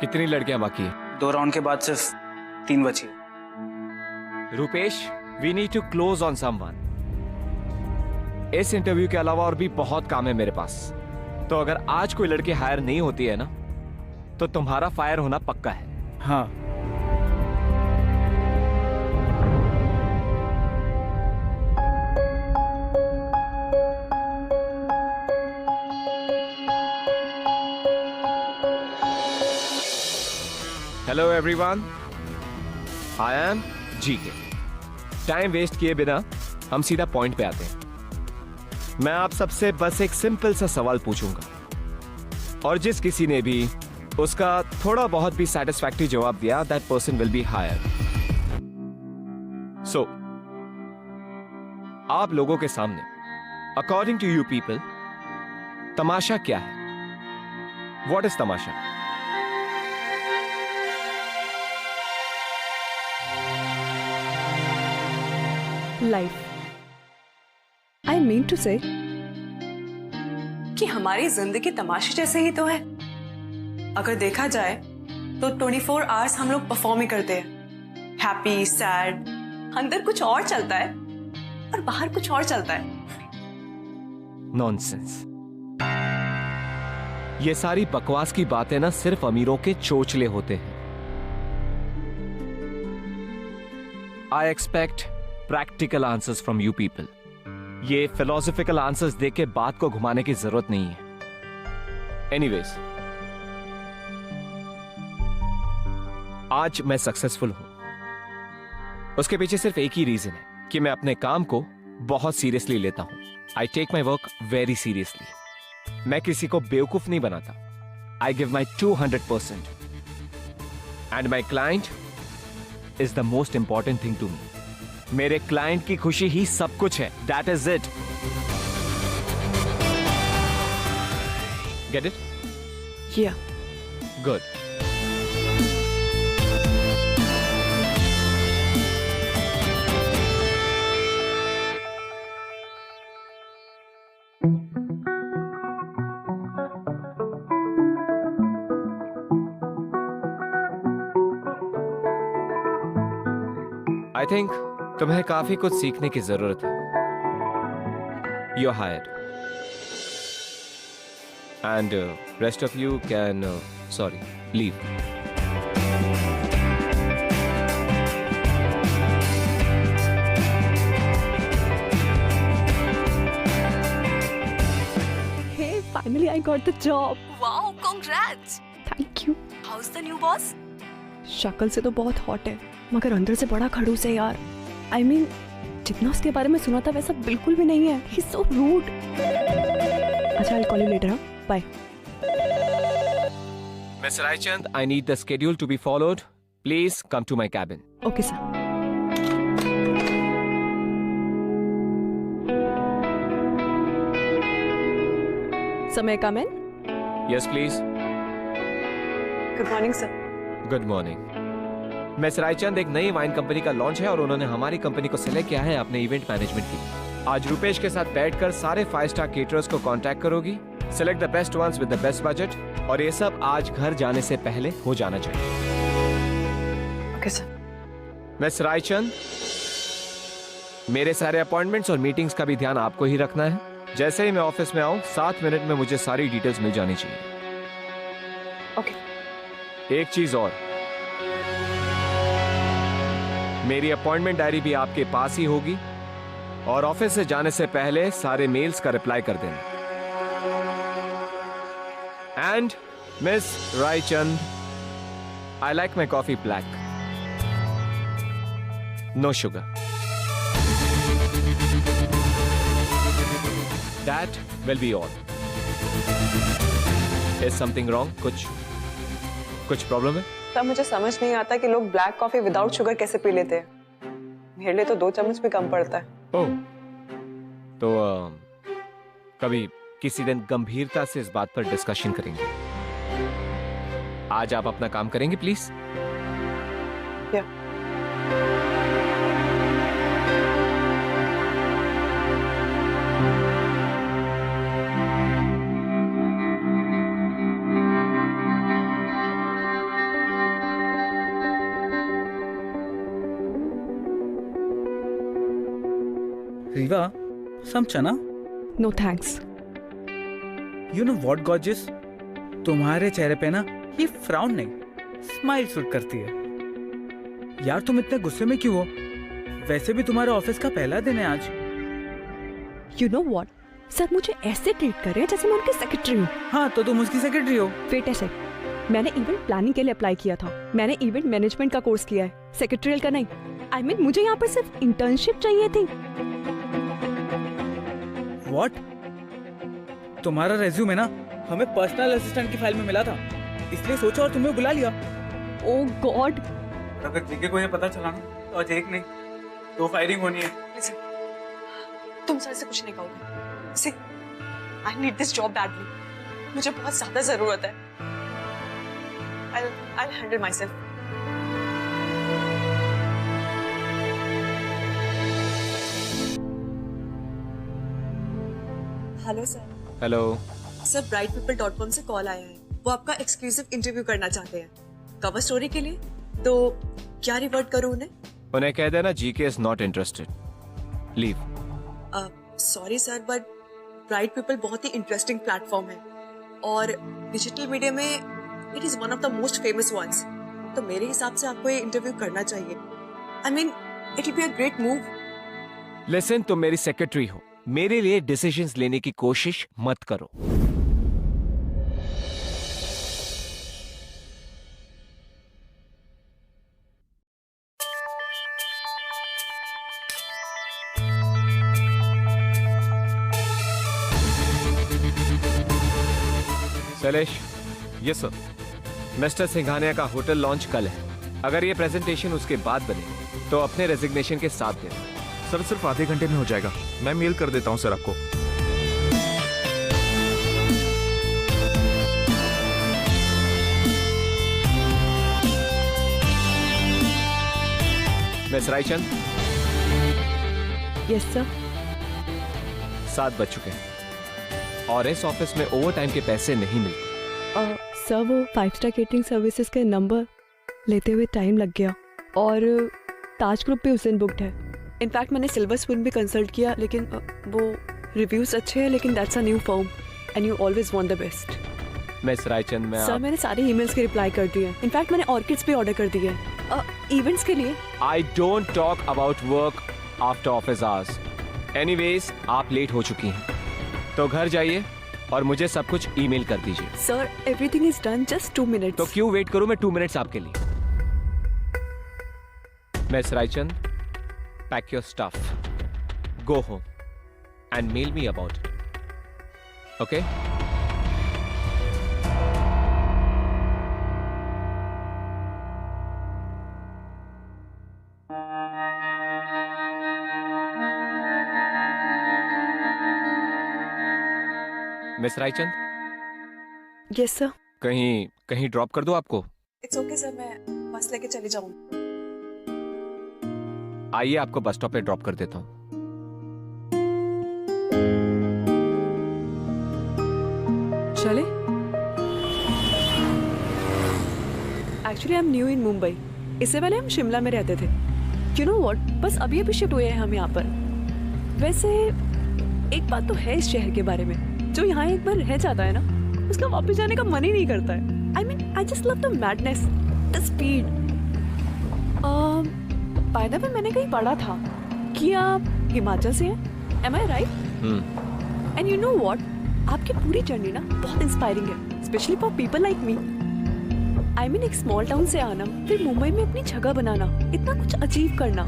कितनी लड़कियां बाकी है? 2 राउंड के बाद सिर्फ 3 बची है। Rupesh, we need to close on someone. इस इंटरव्यू के अलावा और भी बहुत काम है मेरे पास। तो अगर आज कोई लड़की हायर नहीं होती है ना, तो तुम्हारा फायर होना पक्का है। हाँ। Hello everyone, I am GK. Time waste किए बिना हम सीधा पॉइंट पे आते हैं। मैं आप सबसे बस एक सिंपल सा सवाल पूछूंगा और जिस किसी ने भी उसका थोड़ा बहुत भी सैटिस्फैक्टरी जवाब दिया, that person will be hire. सो आप लोगों के सामने, अकॉर्डिंग टू यू पीपल, तमाशा क्या है? What is tamasha? Life. I mean to say कि हमारी जिंदगी तमाशे जैसे ही तो है। अगर देखा जाए तो 24 आवर्स हम लोग परफॉर्म ही करते हैं। हैप्पी, सैड, अंदर कुछ और चलता है और बाहर कुछ और चलता है। नॉनसेंस। ये सारी बकवास की बातें ना सिर्फ अमीरों के चोचले होते हैं। I expect practical answers from you people. ये फिलोसॉफिकल आंसर्स देके के बात को घुमाने की जरूरत नहीं है। एनीवेज, आज मैं सक्सेसफुल हूं। उसके पीछे सिर्फ एक ही रीजन है कि मैं अपने काम को बहुत सीरियसली लेता हूं। I take my work very seriously. मैं किसी को बेवकूफ नहीं बनाता। I give my 200%। And my client is the most important thing to me. मेरे क्लाइंट की खुशी ही सब कुछ है। That is it. Get it? Yeah good. I think तुम्हें काफी कुछ सीखने की जरूरत है। You are hired and rest of you can leave. Hey, finally I got the job. Wow, congrats. Thank you. How is the new boss? शक्ल से तो बहुत हॉट है, मगर अंदर से बड़ा खड़ूस है यार। आई मीन, जितना उसके बारे में सुना था वैसा बिल्कुल भी नहीं है। He is so rude. अच्छा, आई कॉल यू लेटर। हाँ, bye. Miss Raichand, I need the schedule to be followed. Please come to my cabin. Okay sir. समय कम है। Yes, please. Good morning sir. Good morning. Miss Raichand, एक नई wine company का launch है और उन्होंने हमारी कंपनी को सिलेक्ट किया है अपने इवेंट मैनेजमेंट की। आज रुपेश के साथ बैठकर सारे 5 स्टार केटरर्स को कांटेक्ट करोगी। Select the best ones with the best budget और ये सब आज घर जाने से पहले हो जाना चाहिए। Okay sir. मिस रायचंद, मेरे सारे अपॉइंटमेंट्स और मीटिंग्स का भी ध्यान आपको ही रखना है। जैसे ही मैं ऑफिस में आऊं, 7 मिनट में मुझे सारी डिटेल्स मिल जानी चाहिए। ओके। एक चीज और, मेरी अपॉइंटमेंट डायरी भी आपके पास ही होगी और ऑफिस से जाने से पहले सारे मेल्स का रिप्लाई कर देना। And miss Raichand, I like my coffee black, no sugar. That will be all. Is something wrong? कुछ प्रॉब्लम है? तब मुझे समझ नहीं आता कि लोग ब्लैक कॉफी विदाउट शुगर कैसे पी लेते हैं। मेरे लिए तो 2 चम्मच भी कम पड़ता है। ओह, तो कभी किसी दिन गंभीरता से इस बात पर डिस्कशन करेंगे। आज आप अपना काम करेंगे please? Yeah. Reeva, some chana? No thanks. You know what, gorgeous? तुम्हारे चेहरे पे ना ये फ्राउन नहीं, स्माइल सूट करती है। यार तुम इतने गुस्से में क्यों हो? वैसे भी तुम्हारे ऑफिस का पहला दिन है आज। यू नो व्हाट, सर मुझे ऐसे ट्रीट कर रहे हैं जैसे मैं उनकी सेक्रेटरी हूँ। हाँ तो तुम उसकी सेक्रेटरी हो। वेट अ सेक, मैंने इवेंट प्लानिंग के लिए अप्लाई किया था। मैंने इवेंट मैनेजमेंट का कोर्स किया है, सेक्रेटरियल का नहीं। आई मीन मुझे यहाँ पर सिर्फ इंटर्नशिप चाहिए थी। What? तुम्हारा रेज्यूमे ना हमें पर्सनल असिस्टेंट की फाइल में मिला था, इसलिए सोचा और तुम्हें बुला लिया। ओह गॉड, अगर जीके को ये पता चला ना तो आज एक नहीं दो फायरिंग होनी है। तुम सर से कुछ नहीं कहोगे। See, I need this job badly. मुझे बहुत ज्यादा जरूरत है। I'll handle myself. Hello sir. Hello. Sir brightpeople.com से कॉल आया है। वो आपका एक्सक्लूसिव इंटरव्यू करना चाहते हैं कवर स्टोरी के लिए। तो क्या रिवर्ट करूं उन्हें? उन्हें कह देना GK is not interested, leave. Sorry sir, but bright people बहुत ही इंटरेस्टिंग प्लेटफॉर्म है और डिजिटल मीडिया में it is one of the most famous ones. तो मेरे हिसाब से आपको ये इंटरव्यू करना चाहिए। I mean it will be a great move. Listen, तुम मेरी सेक्रेटरी हो, मेरे लिए डिसीजंस लेने की कोशिश मत करो। Shailesh. Yes sir. Mister Singhania का होटल लॉन्च कल है। अगर ये प्रेजेंटेशन उसके बाद बने तो अपने रेजिग्नेशन के साथ देना। सर सिर्फ आधे घंटे में हो जाएगा, मैं मेल कर देता हूँ सर आपको। मिस रायचंद। Yes sir. 7 बज चुके हैं और इस ऑफिस में ओवर टाइम के पैसे नहीं मिलते। सर वो 5 स्टार केटरिंग सर्विसेज के नंबर लेते हुए टाइम लग गया और ताज ग्रुप भी उस दिन बुकड है। इनफैक्ट मैंने सिल्वर स्पून भी कंसल्ट किया, लेकिन वो रिव्यूज अच्छे हैं, लेकिन that's a new firm and you always want the best. Miss Raichand, मैं सर मैंने सारे ईमेल्स के रिप्लाई कर दिए। इनफैक्ट मैंने ऑर्किड्स भी ऑर्डर कर दिए इवेंट्स के लिए। I don't talk about work after office hours. Anyways, आप लेट हो चुकी हैं, तो घर जाइए और मुझे सब कुछ ईमेल कर दीजिए। Sir everything is done, just 2 minutes. तो क्यों वेट करूं मैं 2 मिनट्स आपके लिए? Miss Raichand, pack your stuff, go home and mail me about it, okay? Miss Raichand. Yes sir. कहीं ड्रॉप कर दो आपको? इट्स ओके सर, मैं बस लेके चली जाऊंगी। आइए, आपको बस स्टॉप पे ड्रॉप कर देता हूँ। चले? Actually I am new in Mumbai. इससे पहले हम शिमला में रहते थे। यू नो व्हाट, बस अभी अभी शिफ्ट हुए हैं हम यहाँ पर। वैसे एक बात तो है इस शहर के बारे में, जो यहाँ एक बार रह जाता है ना, उसका वापस जाने का मन ही नहीं करता है। I mean I just love the madness, the speed. By the way मैंने कहीं पढ़ा था कि आप हिमाचल से हैं, am I right? And you know what, आपकी पूरी जर्नी ना बहुत इंस्पायरिंग है, specially for people like me. I mean एक स्मॉल टाउन से आना, फिर मुंबई में अपनी जगह बनाना, इतना कुछ अचीव करना,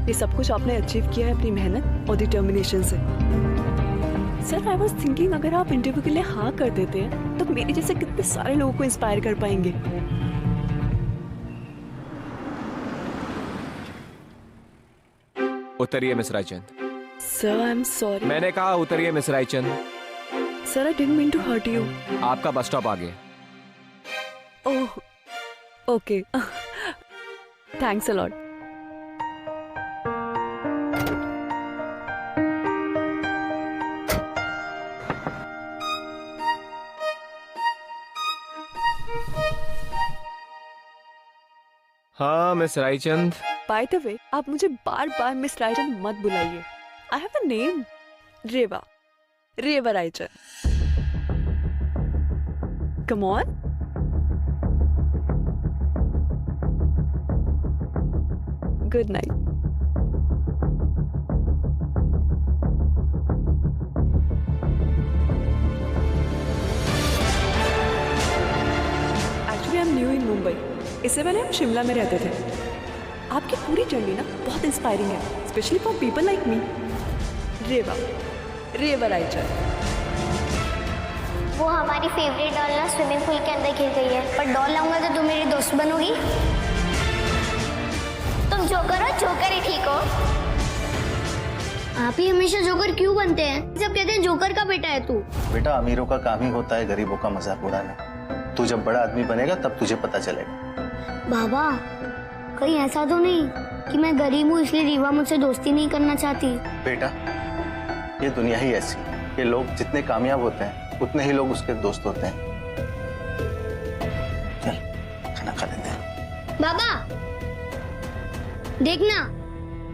ये सब कुछ आपने अचीव किया है अपनी मेहनत और डिटर्मिनेशन से। सर आई वॉज थिंकिंग, अगर आप इंटरव्यू के लिए हाँ कर देते हैं तो मेरे जैसे कितने सारे लोगों को इंस्पायर कर पाएंगे। उतरिए miss Raichand. Sir I am sorry. मैंने कहा उतरिए miss Raichand. Sir I didn't mean to hurt you. आपका बस स्टॉप आ गया। Oh okay, thanks a lot. हाँ miss Raichand. By the way, आप मुझे बार बार मिस रायचंद मत बुलाइए। I have a name. Reva. Reva Raichar. Come on. Good night. Actually, I'm new in Mumbai. इससे पहले हम शिमला में रहते थे. आपकी पूरी जर्नी ना बहुत इंस्पायरिंग है, specially for people like me. Reva, Reva Raichand. वो हमारी फेवरेट डॉल ना स्विमिंग पूल के अंदर गिर गई है, पर डॉल लाऊंगा तो तुम मेरी दोस्त बनोगी. तुम जोकर हो, जोकर ही ठीक हो. आप ही हमेशा जोकर क्यों बनते हैं? सब कहते हैं जोकर का बेटा है तू. बेटा, अमीरों का काम ही होता है गरीबों का मजाक उड़ाना. तू जब बड़ा आदमी बनेगा तब तुझे पता चलेगा. बाबा, कहीं ऐसा तो नहीं कि मैं गरीब हूँ इसलिए रीवा मुझसे दोस्ती नहीं करना चाहती. बेटा, ये दुनिया ही ऐसी है. ये लोग जितने कामयाब होते हैं उतने ही लोग उसके दोस्त होते हैं. चल खाना खा लेते हैं. बाबा देखना,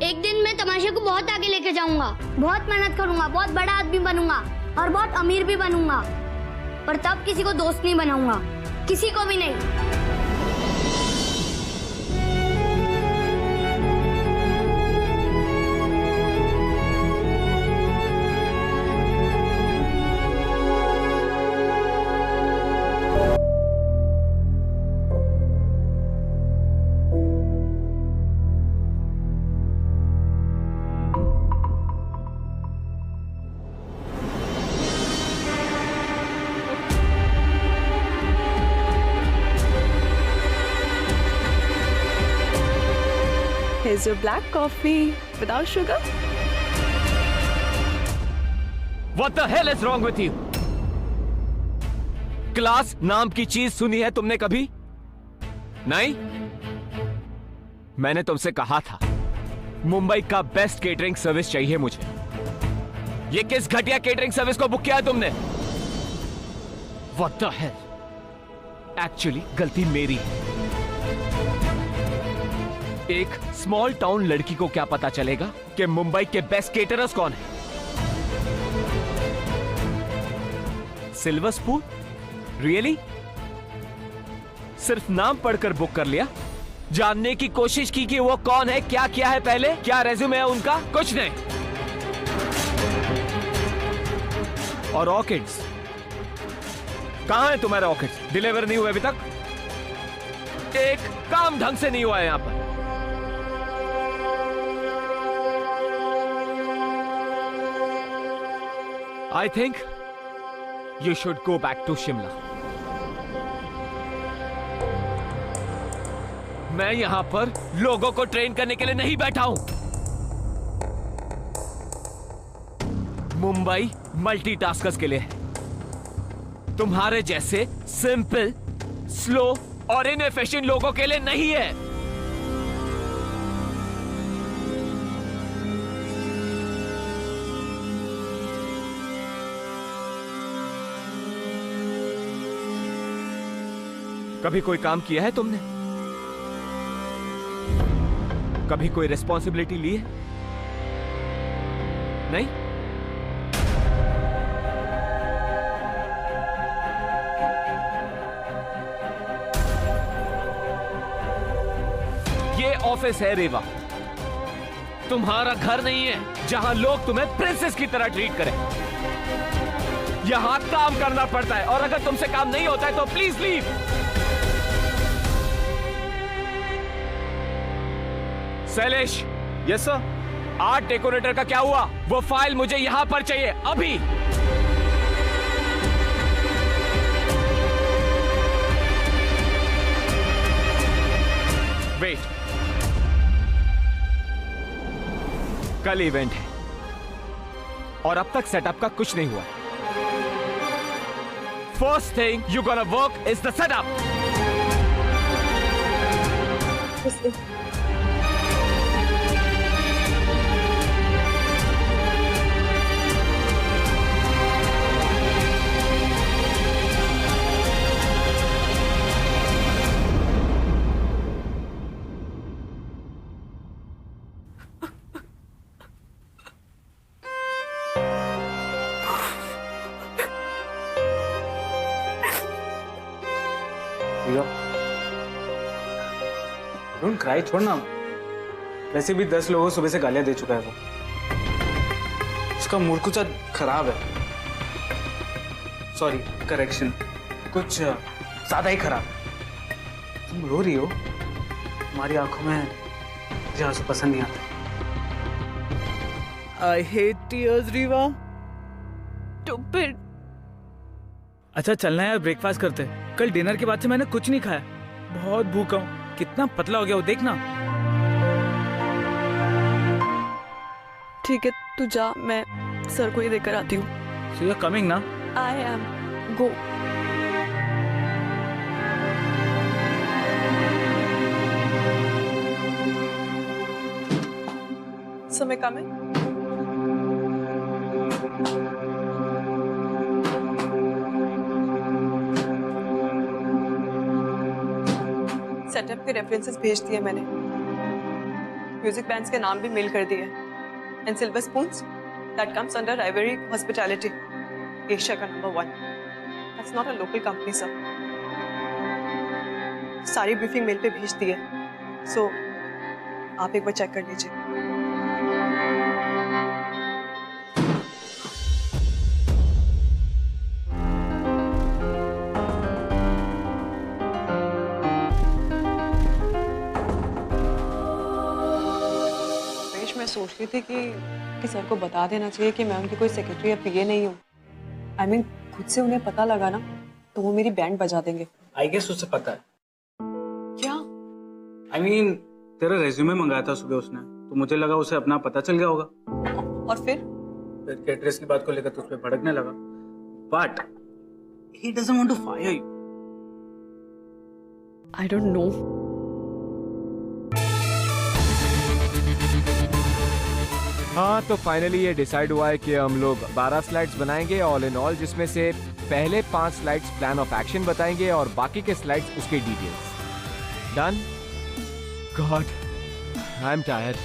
एक दिन मैं तमाशे को बहुत आगे लेके जाऊंगा. बहुत मेहनत करूंगा, बहुत बड़ा आदमी बनूंगा और बहुत अमीर भी बनूंगा. पर तब किसी को दोस्त नहीं बनाऊंगा, किसी को भी नहीं. Here's your black coffee without sugar. What the hell is wrong with you? Class नाम की चीज सुनी है तुमने कभी? नहीं? मैंने तुमसे कहा था मुंबई का बेस्ट केटरिंग सर्विस चाहिए मुझे. ये किस घटिया केटरिंग सर्विस को बुक किया है तुमने? What the hell? एक्चुअली गलती मेरी है. एक स्मॉल टाउन लड़की को क्या पता चलेगा कि मुंबई के बेस्ट केटरर्स कौन है? Silver spoon? रियली? सिर्फ नाम पढ़कर बुक कर लिया? जानने की कोशिश की कि वो कौन है, क्या किया है पहले, क्या रेज्यूमे है उनका? कुछ नहीं. और ऑर्किड्स कहां है तुम्हारे ऑर्किड्स? डिलीवर नहीं हुए अभी तक? एक काम ढंग से नहीं हुआ है यहां पर. I think you should go back to Shimla. मैं यहां पर लोगों को ट्रेन करने के लिए नहीं बैठा हूं. मुंबई मल्टीटास्कर्स के लिए है. तुम्हारे जैसे सिंपल, स्लो और इनएफिशिएंट लोगों के लिए नहीं है. कभी कोई काम किया है तुमने? कभी कोई रिस्पॉन्सिबिलिटी ली है? नहीं? ये ऑफिस है रेवा, तुम्हारा घर नहीं है जहां लोग तुम्हें प्रिंसेस की तरह ट्रीट करें. यहां काम करना पड़ता है और अगर तुमसे काम नहीं होता है तो please leave. Shailesh. Yes sir. Art decorator का क्या हुआ? वो फाइल मुझे यहां पर चाहिए अभी. वेट, कल इवेंट है और अब तक सेटअप का कुछ नहीं हुआ. First thing you gonna work is the setup. Don't cry, छोड़ ना। वैसे भी 10 लोगों को सुबह से गालियां दे चुका है वो। उसका मूड कुछ खराब है। सॉरी, करेक्शन, कुछ ज्यादा ही खराब। तुम रो रही हो, तुम्हारी आंखों में मुझे आंसू पसंद नहीं आते। I hate tears Rewa. Stupid. अच्छा चलना है यार, ब्रेकफास्ट करते हैं। कल डिनर के बाद से मैंने कुछ नहीं खाया, बहुत भूखा हूँ। कितना पतला हो गया वो, देखना। ठीक है, तू जा, मैं सर को ही देकर आती हूँ। सो यू आर कमिंग ना? I am go. So may I come in? Setup के रेफरेंसेस भेज दिए मैंने, म्यूजिक बैंड्स के नाम भी मेल कर दिए, and Silver Spoons that comes under Ivory Hospitality, Asia का number 1। That's not a local company sir. सारी ब्रीफिंग मेल पे भेज दी है, सो आप एक बार चेक कर लीजिए। मैं सोच रही थी कि सर को बता देना चाहिए कि मैं उनकी कोई सेक्रेटरी या पीए नहीं हूँ। I mean, खुद से उन्हें पता लगा ना तो वो मेरी बैंड बजा देंगे। आई गेस उसे पता है। क्या? I mean, तेरा रेज्यूमे मंगाया था सुबह उसने, तो मुझे लगा उसे अपना पता चल गया होगा। और फिर कैटरेस की बात को लेकर तो उस पर भड़कने लगा। But he doesn't want to fire you. I don't know. हाँ, तो फाइनली ये डिसाइड हुआ है कि हम लोग 12 स्लाइड्स बनाएंगे ऑल इन ऑल, जिसमें से पहले 5 स्लाइड्स प्लान ऑफ एक्शन बताएंगे और बाकी के स्लाइड्स उसके details. Done? God, I am tired.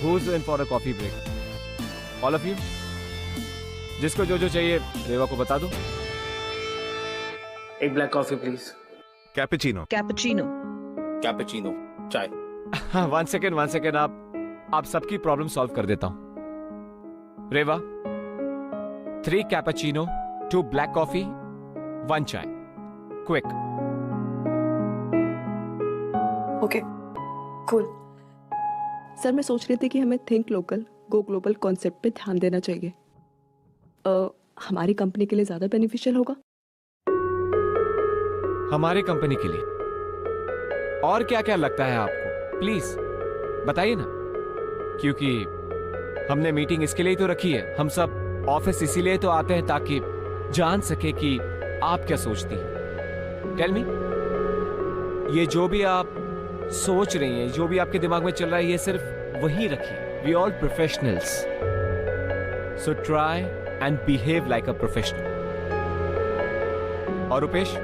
Who's in for a coffee break? All of you? जिसको जो जो चाहिए रेवा को बता दो। एक black coffee please. Cappuccino. Cappuccino चाय। हाँ, वन सेकेंड, आप सबकी प्रॉब्लम सॉल्व कर देता हूँ। रेवा, 3 कैपेचिनो, 2 ब्लैक कॉफी, 1 चाय, क्विक। Okay, cool. सर, मैं सोच रही थी कि हमें think local go global concept पे ध्यान देना चाहिए। हमारी कंपनी के लिए ज्यादा बेनिफिशियल होगा। हमारी कंपनी के लिए और क्या क्या लगता है आपको? प्लीज बताइए ना, क्योंकि हमने मीटिंग इसके लिए ही तो रखी है। हम सब ऑफिस इसीलिए तो आते हैं ताकि जान सके कि आप क्या सोचती हैं। टेल मी, ये जो भी आप सोच रही हैं, जो भी आपके दिमाग में चल रहा है, ये सिर्फ वही रखिए। We all professionals, so try and behave like a professional. और रुपेश,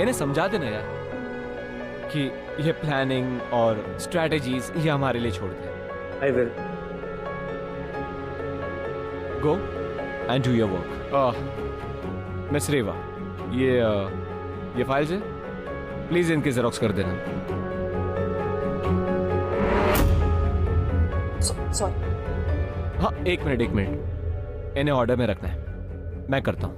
इन्हें समझा देना यार कि ये प्लानिंग और स्ट्रैटेजीज ये हमारे लिए छोड़ दें। I will. Go and do your work. Miss Reva, ये फाइल्स है, प्लीज इनकी जेरोक्स कर देना। सॉरी। हाँ, एक मिनट, इन्हें ऑर्डर में रखना है, मैं करता हूँ।